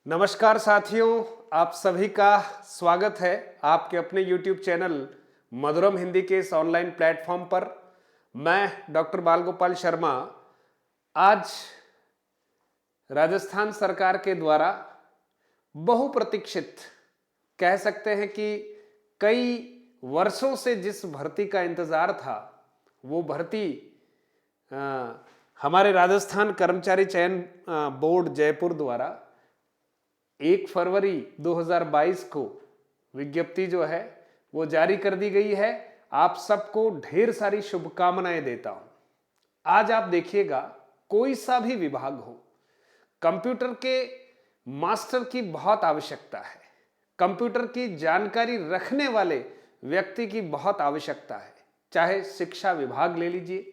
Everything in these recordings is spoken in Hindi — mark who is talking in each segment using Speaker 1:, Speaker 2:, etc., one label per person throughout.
Speaker 1: नमस्कार साथियों, आप सभी का स्वागत है आपके अपने YouTube चैनल मधुरम हिंदी के इस ऑनलाइन प्लेटफॉर्म पर। मैं डॉक्टर बाल गोपाल शर्मा आज राजस्थान सरकार के द्वारा बहुप्रतीक्षित कह सकते हैं कि कई वर्षों से जिस भर्ती का इंतजार था वो भर्ती हमारे राजस्थान कर्मचारी चयन बोर्ड जयपुर द्वारा 1 फरवरी 2022 को विज्ञप्ति जो है वो जारी कर दी गई है। आप सबको ढेर सारी शुभकामनाएं देता हूं। आज आप देखिएगा, कोई सा भी विभाग हो, कंप्यूटर के मास्टर की बहुत आवश्यकता है। कंप्यूटर की जानकारी रखने वाले व्यक्ति की बहुत आवश्यकता है। चाहे शिक्षा विभाग ले लीजिए,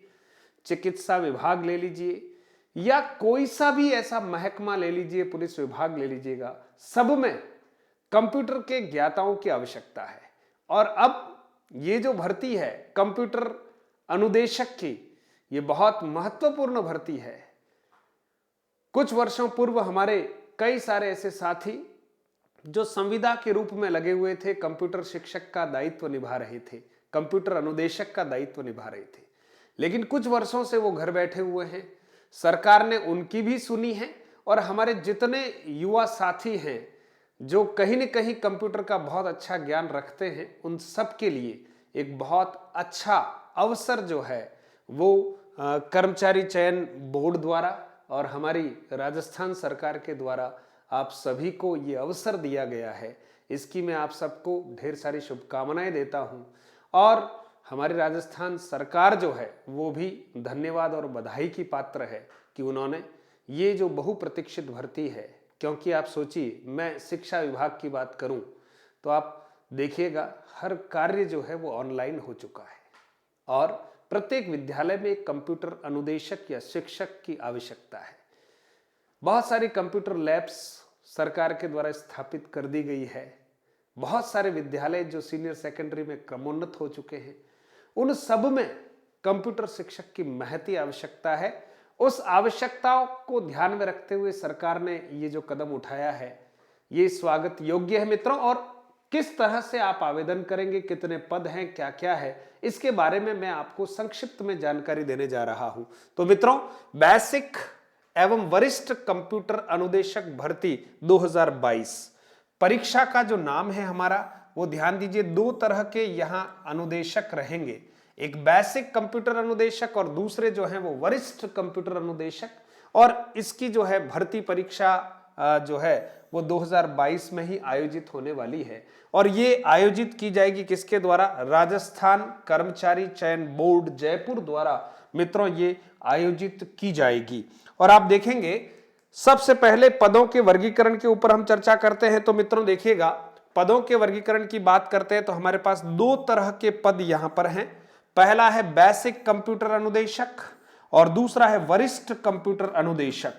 Speaker 1: चिकित्सा विभाग ले लीजिए, या कोई सा भी ऐसा महकमा ले लीजिए, पुलिस विभाग ले लीजिएगा, सब में कंप्यूटर के ज्ञाताओं की आवश्यकता है। और अब ये जो भर्ती है कंप्यूटर अनुदेशक की, ये बहुत महत्वपूर्ण भर्ती है। कुछ वर्षों पूर्व हमारे कई सारे ऐसे साथी जो संविदा के रूप में लगे हुए थे, कंप्यूटर शिक्षक का दायित्व निभा रहे थे, कंप्यूटर अनुदेशक का दायित्व निभा रहे थे, लेकिन कुछ वर्षों से वो घर बैठे हुए हैं। सरकार ने उनकी भी सुनी है और हमारे जितने युवा साथी हैं जो कहीं न कहीं कंप्यूटर का बहुत अच्छा ज्ञान रखते हैं, उन सब के लिए एक बहुत अच्छा अवसर जो है वो कर्मचारी चयन बोर्ड द्वारा और हमारी राजस्थान सरकार के द्वारा आप सभी को ये अवसर दिया गया है। इसकी मैं आप सबको ढेर सारी शुभकामनाएं देता हूं और हमारी राजस्थान सरकार जो है वो भी धन्यवाद और बधाई की पात्र है कि उन्होंने ये जो बहुप्रतीक्षित भर्ती है, क्योंकि आप सोचिए, मैं शिक्षा विभाग की बात करूं तो आप देखिएगा हर कार्य जो है वो ऑनलाइन हो चुका है और प्रत्येक विद्यालय में एक कंप्यूटर अनुदेशक या शिक्षक की आवश्यकता है। बहुत सारी कंप्यूटर लैब्स सरकार के द्वारा स्थापित कर दी गई है। बहुत सारे विद्यालय जो सीनियर सेकेंडरी में क्रमोन्नत हो चुके हैं, उन सब में कंप्यूटर शिक्षक की महती आवश्यकता है। उस आवश्यकताओं को ध्यान में रखते हुए सरकार ने ये जो कदम उठाया है ये स्वागत योग्य है मित्रों। और किस तरह से आप आवेदन करेंगे, कितने पद हैं, क्या क्या है, इसके बारे में मैं आपको संक्षिप्त में जानकारी देने जा रहा हूं। तो मित्रों, बेसिक एवं वरिष्ठ कंप्यूटर अनुदेशक भर्ती 2022 परीक्षा का जो नाम है हमारा, वो ध्यान दीजिए, दो तरह के यहां अनुदेशक रहेंगे। एक बेसिक कंप्यूटर अनुदेशक और दूसरे जो है वो वरिष्ठ कंप्यूटर अनुदेशक। और इसकी जो है भर्ती परीक्षा जो है वो 2022 में ही आयोजित होने वाली है और ये आयोजित की जाएगी किसके द्वारा? राजस्थान कर्मचारी चयन बोर्ड जयपुर द्वारा मित्रों ये आयोजित की जाएगी। और आप देखेंगे, सबसे पहले पदों के वर्गीकरण के ऊपर हम चर्चा करते हैं। तो मित्रों देखिएगा, पदों के वर्गीकरण की बात करते हैं तो हमारे पास दो तरह के पद यहां पर हैं। पहला है बेसिक कंप्यूटर अनुदेशक और दूसरा है वरिष्ठ कंप्यूटर अनुदेशक।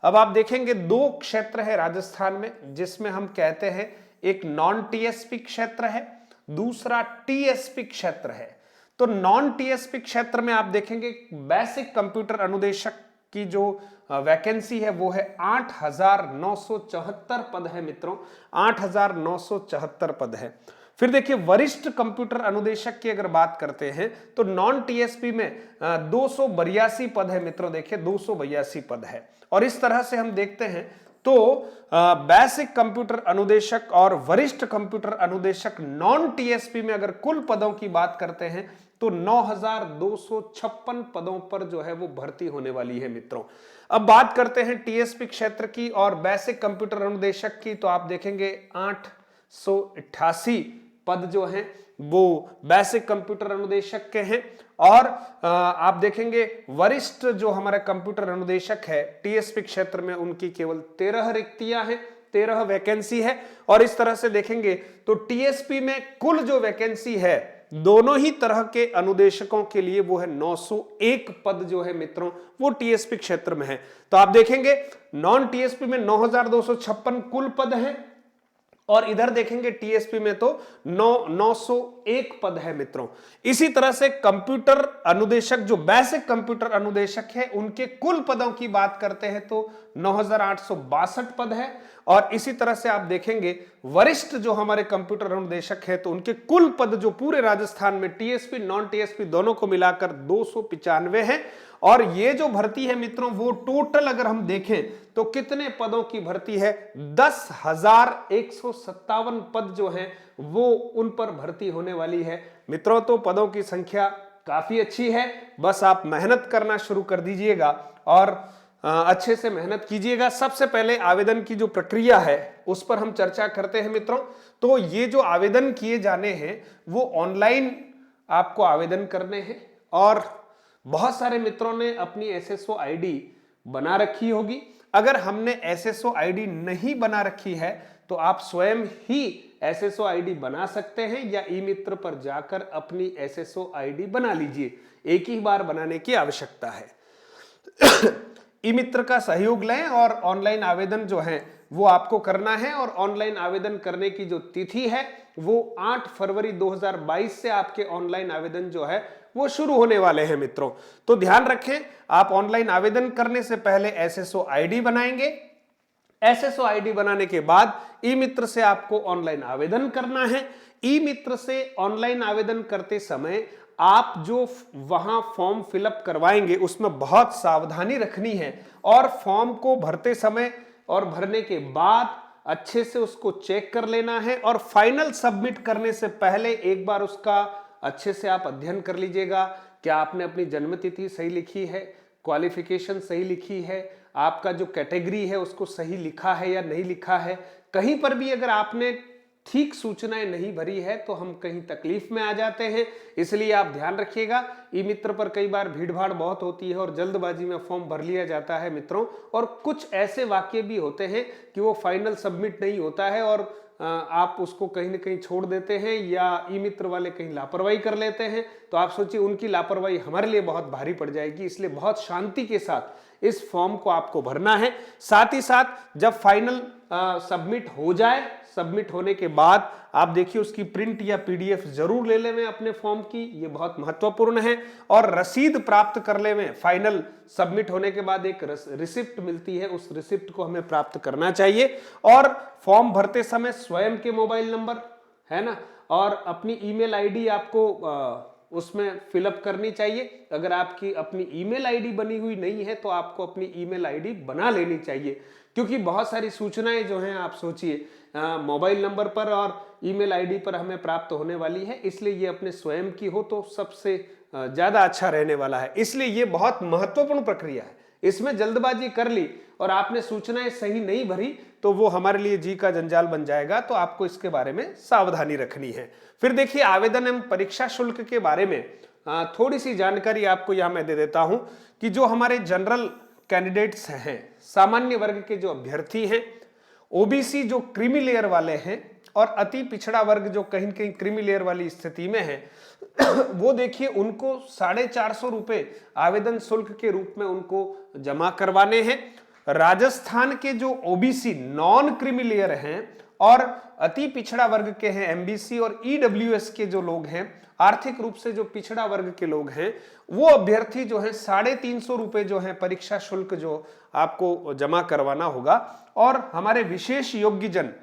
Speaker 1: अब आप देखेंगे दो क्षेत्र है राजस्थान में जिसमें हम कहते हैं, एक नॉन टीएसपी क्षेत्र है, दूसरा टीएसपी क्षेत्र है। तो नॉन टीएसपी क्षेत्र में आप देखेंगे बेसिक कंप्यूटर अनुदेशक की जो वैकेंसी है वो है 8,974 पद है मित्रों, 8,974 पद है। फिर देखिए वरिष्ठ कंप्यूटर अनुदेशक की अगर बात करते हैं तो नॉन टीएसपी में 282 पद है मित्रों। देखिए 282 पद है। और इस तरह से हम देखते हैं तो बेसिक कंप्यूटर अनुदेशक और वरिष्ठ कंप्यूटर अनुदेशक नॉन टीएसपी में अगर कुल पदों की बात करते हैं तो 9,256 पदों पर जो है वो भर्ती होने वाली है मित्रों। अब बात करते हैं टीएसपी क्षेत्र की और बेसिक कंप्यूटर अनुदेशक की, तो आप देखेंगे 888 पद जो हैं वो बेसिक कंप्यूटर अनुदेशक के हैं। और आप देखेंगे वरिष्ठ जो हमारा कंप्यूटर अनुदेशक है टीएसपी क्षेत्र में, उनकी केवल 13 रिक्तियां हैं, 13 वैकेंसी है। और इस तरह से देखेंगे तो टीएसपी में कुल जो वैकेंसी है दोनों ही तरह के अनुदेशकों के लिए वो है 901 पद जो है मित्रों वो टीएसपी क्षेत्र में है। तो आप देखेंगे नॉन टीएसपी में 9,256 कुल पद हैं और इधर देखेंगे टीएसपी में तो 901 पद है मित्रों। इसी तरह से कंप्यूटर अनुदेशक, जो बेसिक कंप्यूटर अनुदेशक है, उनके कुल पदों की बात करते हैं तो 9862 पद है। और इसी तरह से आप देखेंगे वरिष्ठ जो हमारे कंप्यूटर अनुदेशक है तो उनके कुल पद जो पूरे राजस्थान में टीएसपी नॉन टीएसपी दोनों को मिलाकर 295 है। और ये जो भर्ती है मित्रों वो टोटल अगर हम देखें तो कितने पदों की भर्ती है, 10,157 पद जो हैं वो उन पर भर्ती होने वाली है मित्रों। तो पदों की संख्या काफी अच्छी है, बस आप मेहनत करना शुरू कर दीजिएगा और अच्छे से मेहनत कीजिएगा। सबसे पहले आवेदन की जो प्रक्रिया है उस पर हम चर्चा करते हैं मित्रों। तो ये जो आवेदन किए जाने हैं वो ऑनलाइन आपको आवेदन करने हैं और बहुत सारे मित्रों ने अपनी एसएसओ आईडी बना रखी होगी। अगर हमने एसएसओ आईडी नहीं बना रखी है तो आप स्वयं ही एसएसओ आईडी बना सकते हैं या ई मित्र पर जाकर अपनी एसएसओ आईडी बना लीजिए, एक ही बार बनाने की आवश्यकता है। ई मित्र का सहयोग लें और ऑनलाइन आवेदन जो है वो आपको करना है। और ऑनलाइन आवेदन करने की जो तिथि है वो 8 फरवरी 2022 से आपके ऑनलाइन आवेदन जो है वो शुरू होने वाले हैं मित्रों। तो ध्यान रखें, आप ऑनलाइन आवेदन करने से पहले एसएसओ आईडी बनाएंगे। एसएसओ आईडी बनाने के बाद ई मित्र से आपको ऑनलाइन आवेदन करना है। ई मित्र से ऑनलाइन आवेदन करते समय आप जो वहां फॉर्म फिलअप करवाएंगे उसमें बहुत सावधानी रखनी है और फॉर्म को भरते समय और भरने के बाद अच्छे से उसको चेक कर लेना है। और फाइनल सबमिट करने से पहले एक बार उसका अच्छे से आप अध्ययन कर लीजिएगा, क्या आपने अपनी जन्म तिथि सही लिखी है, क्वालिफिकेशन सही लिखी है, आपका जो कैटेगरी है उसको सही लिखा है या नहीं लिखा है। कहीं पर भी अगर आपने ठीक सूचनाएं नहीं भरी है तो हम कहीं तकलीफ में आ जाते हैं, इसलिए आप ध्यान रखिएगा। ई मित्र पर कई बार भीड़ भाड़ बहुत होती है और जल्दबाजी में फॉर्म भर लिया जाता है मित्रों। और कुछ ऐसे वाक्य भी होते हैं कि वो फाइनल सबमिट नहीं होता है और आप उसको कहीं ना कहीं छोड़ देते हैं या ई मित्र वाले कहीं लापरवाही कर लेते हैं। तो आप सोचिए उनकी लापरवाही हमारे लिए बहुत भारी पड़ जाएगी, इसलिए बहुत शांति के साथ इस फॉर्म को आपको भरना है। साथ ही साथ जब फाइनल सबमिट हो जाए, सबमिट होने के बाद आप देखिए उसकी प्रिंट या पीडीएफ जरूर ले लें अपने फॉर्म की, ये बहुत महत्वपूर्ण है। और रसीद प्राप्त कर लें, फाइनल सबमिट होने के बाद एक रिसिप्ट मिलती है, उस रिसिप्ट को हमें प्राप्त करना चाहिए। और फॉर्म भरते समय स्वयं के मोबाइल नंबर है ना और अपनी ईमेल आईडी आपको उसमें फिलअप करनी चाहिए। अगर आपकी अपनी ईमेल आईडी बनी हुई नहीं है तो आपको अपनी ईमेल आईडी बना लेनी चाहिए, क्योंकि बहुत सारी सूचनाएं जो हैं आप सोचिए मोबाइल नंबर पर और ईमेल आईडी पर हमें प्राप्त होने वाली है, इसलिए ये अपने स्वयं की हो तो सबसे ज्यादा अच्छा रहने वाला है। इसलिए ये बहुत महत्वपूर्ण प्रक्रिया है, इसमें जल्दबाजी कर ली और आपने सूचनाएं सही नहीं भरी तो वो हमारे लिए जी का जंजाल बन जाएगा। तो आपको इसके बारे में सावधानी रखनी है। फिर देखिए आवेदन एवं परीक्षा शुल्क के बारे में थोड़ी सी जानकारी आपको यहां मैं दे देता हूं कि जो हमारे जनरल कैंडिडेट्स हैं, सामान्य वर्ग के जो अभ्यर्थी हैं, ओबीसी जो क्रीमी लेयर वाले हैं और अति पिछड़ा वर्ग जो कहीं कहीं क्रीमी लेयर वाली स्थिति में है वो देखिए उनको 450 रुपए आवेदन शुल्क के रूप में उनको जमा करवाने हैं। राजस्थान के जो ओबीसी नॉन क्रीमी लेयर हैं और अति पिछड़ा वर्ग के हैं, एमबीसी और ईडब्ल्यूएस के जो लोग हैं, आर्थिक रूप से जो पिछड़ा वर्ग के लोग हैं, वो अभ्यर्थी जो है 350 रुपए जो है परीक्षा शुल्क जो आपको जमा करवाना होगा। और हमारे विशेष योग्य जन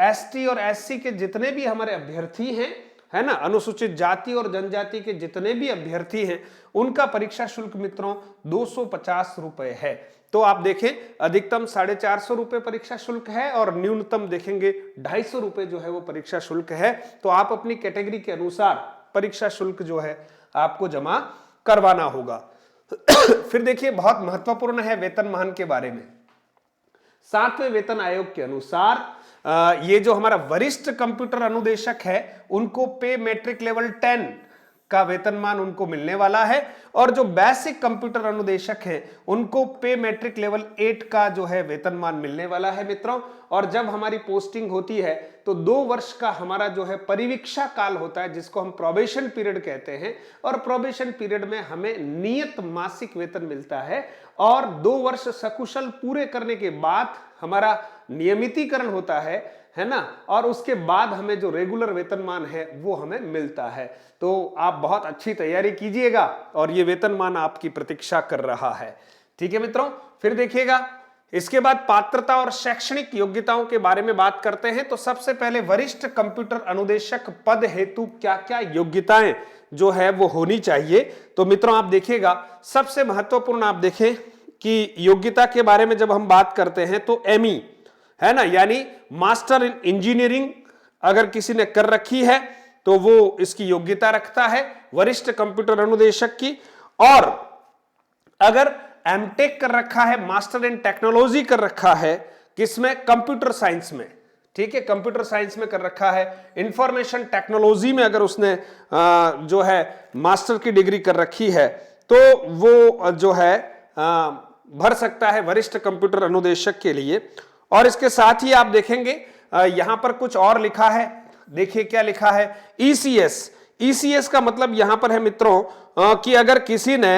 Speaker 1: एसटी और एससी के जितने भी हमारे अभ्यर्थी हैं, है ना, अनुसूचित जाति और जनजाति के जितने भी अभ्यर्थी हैं, उनका परीक्षा शुल्क मित्रों 250 रुपए है। तो आप देखें अधिकतम 450 रुपए परीक्षा शुल्क है और न्यूनतम देखेंगे 250 रुपए जो है वो परीक्षा शुल्क है। तो आप अपनी कैटेगरी के अनुसार परीक्षा शुल्क जो है आपको जमा करवाना होगा। फिर देखिए बहुत महत्वपूर्ण है वेतनमान के बारे में। 7वें वेतन आयोग के अनुसार ये जो हमारा वरिष्ठ कंप्यूटर अनुदेशक है उनको पे मैट्रिक लेवल 10 का वेतनमान उनको मिलने वाला है और जो बेसिक कंप्यूटर अनुदेशक हैं उनको पे मैट्रिक लेवल 8 का जो है वेतनमान मिलने वाला है मित्रों। और जब हमारी पोस्टिंग होती है तो 2 वर्ष का हमारा जो है परिवीक्षा काल होता है, जिसको हम प्रोबेशन पीरियड कहते हैं। और प्रोबेशन पीरियड में हमें नियत मासिक वेतन मिलता है और 2 वर्ष सकुशल पूरे करने के बाद हमारा नियमितीकरण होता है है ना, और उसके बाद हमें जो रेगुलर वेतनमान है वो हमें मिलता है। तो आप बहुत अच्छी तैयारी कीजिएगा और ये वेतनमान आपकी प्रतीक्षा कर रहा है। ठीक है मित्रों, फिर देखिएगा इसके बाद पात्रता और शैक्षणिक योग्यताओं के बारे में बात करते हैं। तो सबसे पहले वरिष्ठ कंप्यूटर अनुदेशक पद हेतु क्या क्या योग्यताएं जो है वो होनी चाहिए। तो मित्रों आप देखिएगा सबसे महत्वपूर्ण आप देखें कि योग्यता के बारे में जब हम बात करते हैं तो एमई है ना, यानी मास्टर इन इंजीनियरिंग अगर किसी ने कर रखी है तो वो इसकी योग्यता रखता है वरिष्ठ कंप्यूटर अनुदेशक की। और अगर एमटेक कर रखा है, मास्टर इन टेक्नोलॉजी कर रखा है, किसमें, कंप्यूटर साइंस में, ठीक है, कंप्यूटर साइंस में कर रखा है, इंफॉर्मेशन टेक्नोलॉजी में अगर उसने जो है मास्टर की डिग्री कर रखी है तो वो जो है भर सकता है वरिष्ठ कंप्यूटर अनुदेशक के लिए। और इसके साथ ही आप देखेंगे यहां पर कुछ और लिखा है, देखिए क्या लिखा है, ईसीएस। ईसीएस का मतलब यहां पर है मित्रों कि अगर किसी ने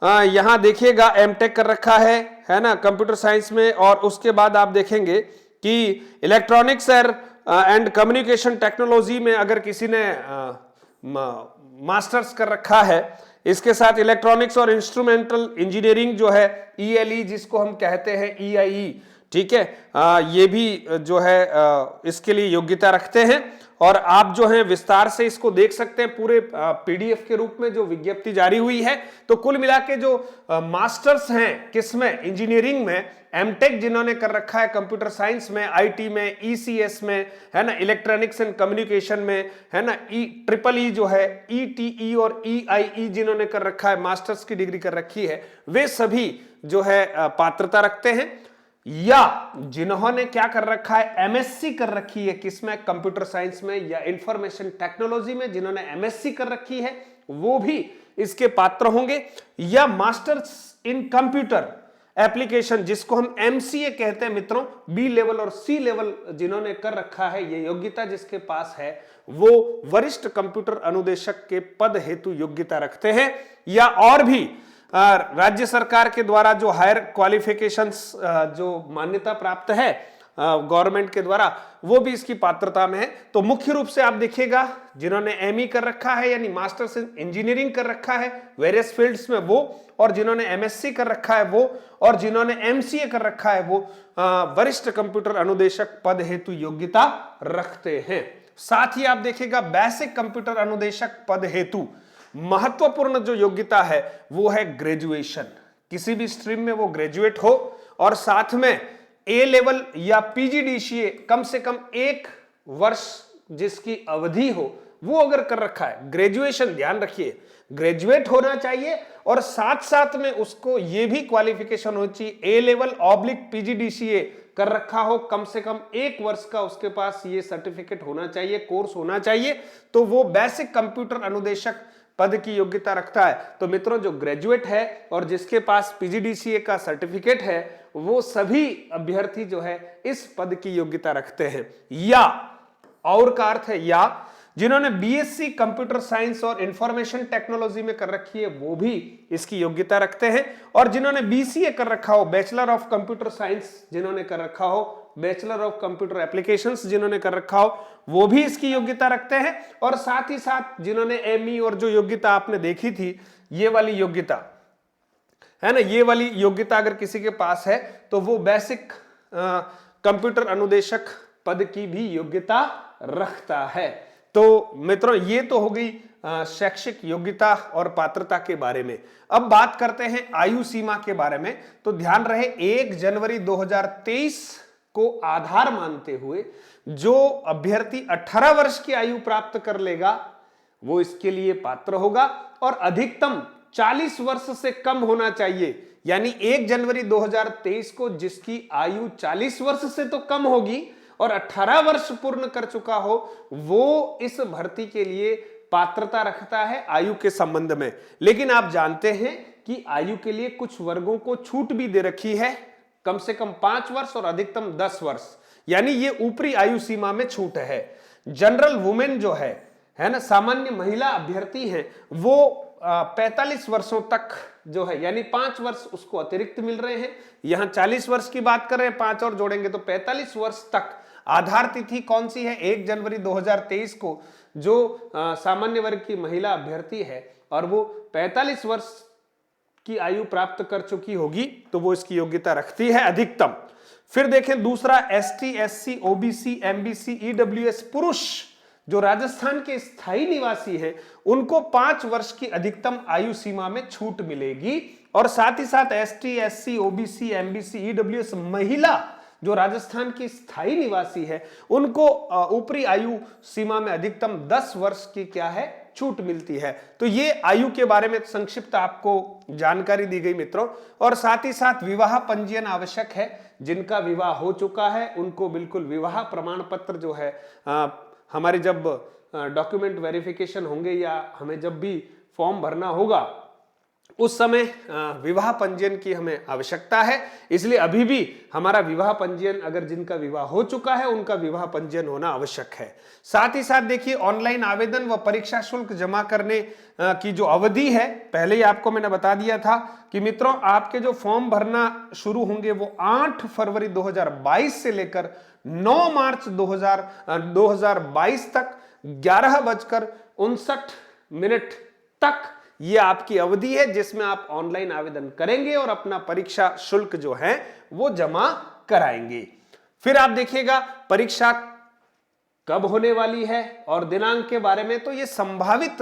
Speaker 1: यहां देखिएगा एमटेक कर रखा है ना कंप्यूटर साइंस में, और उसके बाद आप देखेंगे कि इलेक्ट्रॉनिक्स एंड कम्युनिकेशन टेक्नोलॉजी में अगर किसी ने मास्टर्स कर रखा है, इसके साथ इलेक्ट्रॉनिक्स और इंस्ट्रूमेंटल इंजीनियरिंग जो है ईएलई जिसको हम कहते हैं ईआईई, ठीक है, ये भी जो है इसके लिए योग्यता रखते हैं। और आप जो है विस्तार से इसको देख सकते हैं पूरे पीडीएफ के रूप में जो विज्ञप्ति जारी हुई है। तो कुल मिला के जो मास्टर्स हैं किसमें, इंजीनियरिंग में, एमटेक जिन्होंने कर रखा है कंप्यूटर साइंस में, आईटी में, ईसीएस में, है ना, इलेक्ट्रॉनिक्स एंड कम्युनिकेशन में, है ना, ट्रिपल ई जो है, ईटीई और ईआईई जिन्होंने कर रखा है, मास्टर्स की डिग्री कर रखी है, वे सभी जो है पात्रता रखते हैं। या जिन्होंने क्या कर रखा है, एमएससी कर रखी है, किसमें, कंप्यूटर साइंस में या इंफॉर्मेशन टेक्नोलॉजी में, जिन्होंने एमएससी कर रखी है वो भी इसके पात्र होंगे। या मास्टर्स इन कंप्यूटर एप्लीकेशन जिसको हम एमसीए कहते हैं मित्रों, बी लेवल और सी लेवल जिन्होंने कर रखा है, ये योग्यता जिसके पास है वो वरिष्ठ कंप्यूटर अनुदेशक के पद हेतु योग्यता रखते हैं। या और भी राज्य सरकार के द्वारा जो हायर क्वालिफिकेशंस जो मान्यता प्राप्त है गवर्नमेंट के द्वारा, वो भी इसकी पात्रता में है। तो मुख्य रूप से आप देखिएगा जिन्होंने एमई कर रखा है यानी मास्टर्स इन इंजीनियरिंग कर रखा है वेरियस फील्ड्स में वो, और जिन्होंने एमएससी कर रखा है वो, और जिन्होंने एमसीए कर रखा है वो वरिष्ठ कंप्यूटर अनुदेशक पद हेतु योग्यता रखते हैं। साथ ही आप देखिएगा बेसिक कंप्यूटर अनुदेशक पद हेतु महत्वपूर्ण जो योग्यता है वो है ग्रेजुएशन, किसी भी स्ट्रीम में वो ग्रेजुएट हो, और साथ में ए लेवल या पीजीडीसीए कम से कम 1 वर्ष जिसकी अवधि हो वो अगर कर रखा है, ग्रेजुएशन ध्यान रखिए ग्रेजुएट होना चाहिए, और साथ साथ में उसको ये भी क्वालिफिकेशन होनी चाहिए ए लेवल ऑब्लिक पीजीडीसीए कर रखा हो, कम से कम 1 वर्ष का उसके पास ये सर्टिफिकेट होना चाहिए, कोर्स होना चाहिए, तो वो बेसिक कंप्यूटर अनुदेशक पद की योग्यता रखता है। तो मित्रों जो ग्रेजुएट है और जिसके पास पीजीडीसीए का सर्टिफिकेट है वो सभी अभ्यर्थी जो है इस पद की योग्यता रखते हैं। या और का अर्थ है या जिन्होंने बीएससी कंप्यूटर साइंस और इंफॉर्मेशन टेक्नोलॉजी में कर रखी है वो भी इसकी योग्यता रखते हैं, और जिन्होंने बीसीए कर रखा हो, बैचलर ऑफ कंप्यूटर साइंस जिन्होंने कर रखा हो, बैचलर ऑफ कंप्यूटर एप्लीकेशंस जिन्होंने कर रखा हो वो भी इसकी योग्यता रखते हैं। और साथ ही साथ जिन्होंने एमई और जो योग्यता आपने देखी थी ये वाली योग्यता है ना, ये वाली योग्यता अगर किसी के पास है तो वो बेसिक कंप्यूटर अनुदेशक पद की भी योग्यता रखता है। तो मित्रों ये तो हो गई शैक्षिक योग्यता और पात्रता के बारे में। अब बात करते हैं आयु सीमा के बारे में। तो ध्यान रहे 1 जनवरी 2023 को आधार मानते हुए जो अभ्यर्थी 18 वर्ष की आयु प्राप्त कर लेगा वो इसके लिए पात्र होगा, और अधिकतम 40 वर्ष से कम होना चाहिए। यानी 1 जनवरी 2023 को जिसकी आयु 40 वर्ष से तो कम होगी और 18 वर्ष पूर्ण कर चुका हो वो इस भर्ती के लिए पात्रता रखता है आयु के संबंध में। लेकिन आप जानते हैं कि आयु के लिए कुछ वर्गों को छूट भी दे रखी है, कम से कम 5 वर्ष और अधिकतम 10 वर्ष, यानी ये ऊपरी आयु सीमा में छूट है। जनरल वुमेन जो है ना, सामान्य महिला अभ्यर्थी हैं वो 45 वर्षों तक जो है यानी 5 वर्ष उसको अतिरिक्त मिल रहे हैं। यहां 40 वर्ष की बात कर रहे हैं, 5 और जोड़ेंगे तो 45 वर्ष तक। आधार तिथि कौन सी है? 1 जनवरी 2023 को जो सामान्य वर्ग की महिला अभ्यर्थी है और वो 45 वर्ष की आयु प्राप्त कर चुकी होगी तो वो इसकी योग्यता रखती है अधिकतम। फिर देखें दूसरा, ST, SC, OBC, MBC, EWS पुरुष जो राजस्थान के स्थायी निवासी हैं उनको 5 वर्ष की अधिकतम आयु सीमा में छूट मिलेगी। और साथ ही साथ ST, SC, OBC, MBC, EWS महिला जो राजस्थान की स्थायी निवासी है उनको ऊपरी आयु सीमा में अधिकतम 10 वर्ष की क्या है? छूट मिलती है। तो ये आयु के बारे में संक्षिप्त आपको जानकारी दी गई मित्रों। और साथ ही साथ विवाह पंजीयन आवश्यक है। जिनका विवाह हो चुका है उनको बिल्कुल विवाह प्रमाण पत्र जो है हमारे जब डॉक्यूमेंट वेरिफिकेशन होंगे या हमें जब भी फॉर्म भरना होगा उस समय विवाह पंजीयन की हमें आवश्यकता है। इसलिए अभी भी हमारा विवाह पंजीयन, अगर जिनका विवाह हो चुका है उनका विवाह पंजीयन होना आवश्यक है। साथ ही साथ देखिए ऑनलाइन आवेदन व परीक्षा शुल्क जमा करने की जो अवधि है, पहले ही आपको मैंने बता दिया था कि मित्रों आपके जो फॉर्म भरना शुरू होंगे वो 8 फरवरी 2022 से लेकर 9 मार्च 2022 तक 11:59 तक ये आपकी अवधि है जिसमें आप ऑनलाइन आवेदन करेंगे और अपना परीक्षा शुल्क जो है वो जमा कराएंगे। फिर आप देखिएगा परीक्षा कब होने वाली है और दिनांक के बारे में, तो ये संभावित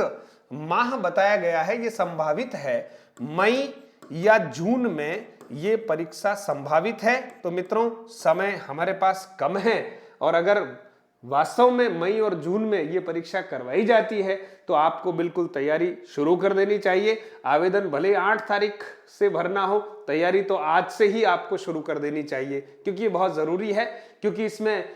Speaker 1: माह बताया गया है। ये संभावित है मई या जून में ये परीक्षा संभावित है। तो मित्रों समय हमारे पास कम है और अगर वास्तव में मई और जून में ये परीक्षा करवाई जाती है तो आपको बिल्कुल तैयारी शुरू कर देनी चाहिए। आवेदन भले 8 तारीख से भरना हो, तैयारी तो आज से ही आपको शुरू कर देनी चाहिए क्योंकि ये बहुत जरूरी है। क्योंकि इसमें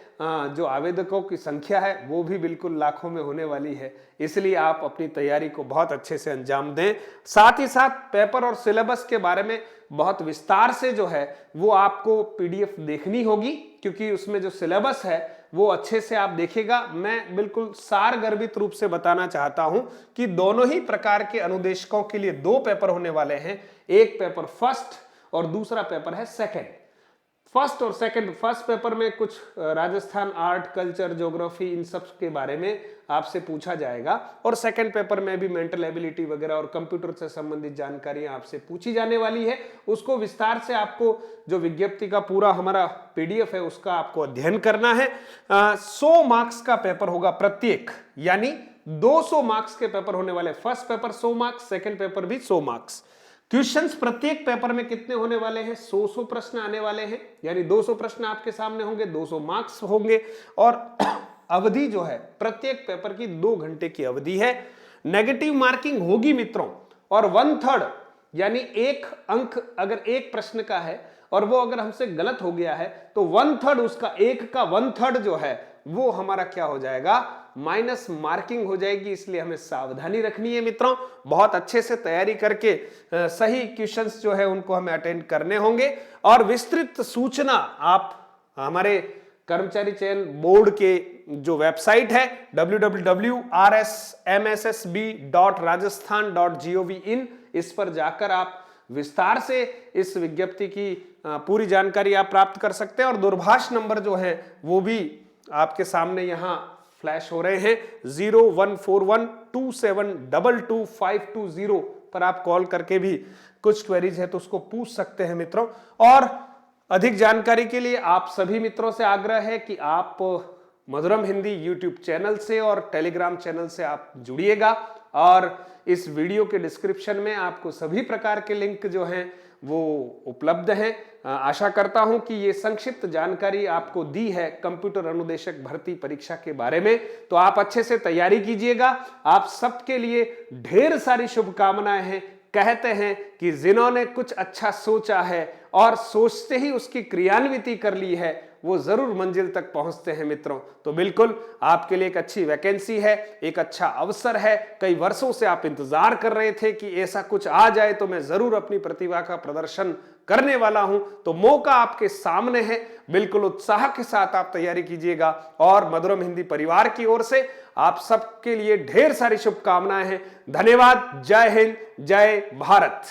Speaker 1: जो आवेदकों की संख्या है वो भी बिल्कुल लाखों में होने वाली है। इसलिए आप अपनी तैयारी को बहुत अच्छे से अंजाम दें। साथ ही साथ पेपर और सिलेबस के बारे में बहुत विस्तार से जो है वो आपको पीडीएफ देखनी होगी क्योंकि उसमें जो सिलेबस है वो अच्छे से आप देखिएगा। मैं बिल्कुल सारगर्भित रूप से बताना चाहता हूं कि दोनों ही प्रकार के अनुदेशकों के लिए 2 पेपर होने वाले हैं। एक पेपर फर्स्ट और दूसरा पेपर है सेकंड। फर्स्ट और सेकंड, फर्स्ट पेपर में कुछ राजस्थान आर्ट, कल्चर, ज्योग्राफी इन सब के बारे में आपसे पूछा जाएगा और सेकंड पेपर में भी मेंटल एबिलिटी वगैरह और कंप्यूटर से संबंधित जानकारियां आपसे पूछी जाने वाली है। उसको विस्तार से आपको जो विज्ञप्ति का पूरा हमारा पीडीएफ है उसका आपको अध्ययन करना है। 100 मार्क्स का पेपर होगा प्रत्येक, यानी 200 मार्क्स के पेपर होने वाले। First paper 100 marks, second paper भी 100 मार्क्स। क्वेश्चंस प्रत्येक पेपर में कितने होने वाले हैं? 100 प्रश्न आने वाले हैं, यानी 200 प्रश्न आपके सामने होंगे, 200 मार्क्स होंगे। और अवधि जो है प्रत्येक पेपर की 2 घंटे की अवधि है। नेगेटिव मार्किंग होगी मित्रों और 1/3 यानी 1 अंक अगर एक प्रश्न का है और वो अगर हमसे गलत हो गया है तो 1/3 उसका, 1 का 1/3 जो है वो हमारा क्या हो जाएगा? माइनस मार्किंग हो जाएगी। इसलिए हमें सावधानी रखनी है मित्रों। बहुत अच्छे से तैयारी करके सही क्वेश्चंस जो है उनको हमें अटेंड करने होंगे। और विस्तृत सूचना आप हमारे कर्मचारी चयन बोर्ड के जो वेबसाइट है www.rsmssb.rajasthan.gov.in, इस पर जाकर आप विस्तार से इस विज्ञप्ति की पूरी जानकारी आप प्राप्त कर सकते हैं। और दूरभाष नंबर जो है वो भी आपके सामने यहां फ्लैश हो रहे हैं। 014127222520 पर आप कॉल करके भी कुछ क्वेरीज है तो उसको पूछ सकते हैं मित्रों। और अधिक जानकारी के लिए आप सभी मित्रों से आग्रह है कि आप मधुरम हिंदी यूट्यूब चैनल से और टेलीग्राम चैनल से आप जुड़िएगा। और इस वीडियो के डिस्क्रिप्शन में आपको सभी प्रकार के लिंक जो हैं वो उपलब्ध हैं। आशा करता हूं कि ये संक्षिप्त जानकारी आपको दी है कंप्यूटर अनुदेशक भर्ती परीक्षा के बारे में। तो आप अच्छे से तैयारी कीजिएगा। आप सबके लिए ढेर सारी शुभकामनाएं हैं। कहते हैं कि जिन्होंने कुछ अच्छा सोचा है और सोचते ही उसकी क्रियान्विति कर ली है वो जरूर मंजिल तक पहुंचते हैं मित्रों। तो बिल्कुल आपके लिए एक अच्छी वैकेंसी है, एक अच्छा अवसर है। कई वर्षों से आप इंतजार कर रहे थे कि ऐसा कुछ आ जाए तो मैं जरूर अपनी प्रतिभा का प्रदर्शन करने वाला हूं। तो मौका आपके सामने है, बिल्कुल उत्साह के साथ आप तैयारी कीजिएगा। और मधुरम हिंदी परिवार की ओर से आप सबके लिए ढेर सारी शुभकामनाएं हैं। धन्यवाद। जय हिंद, जय भारत।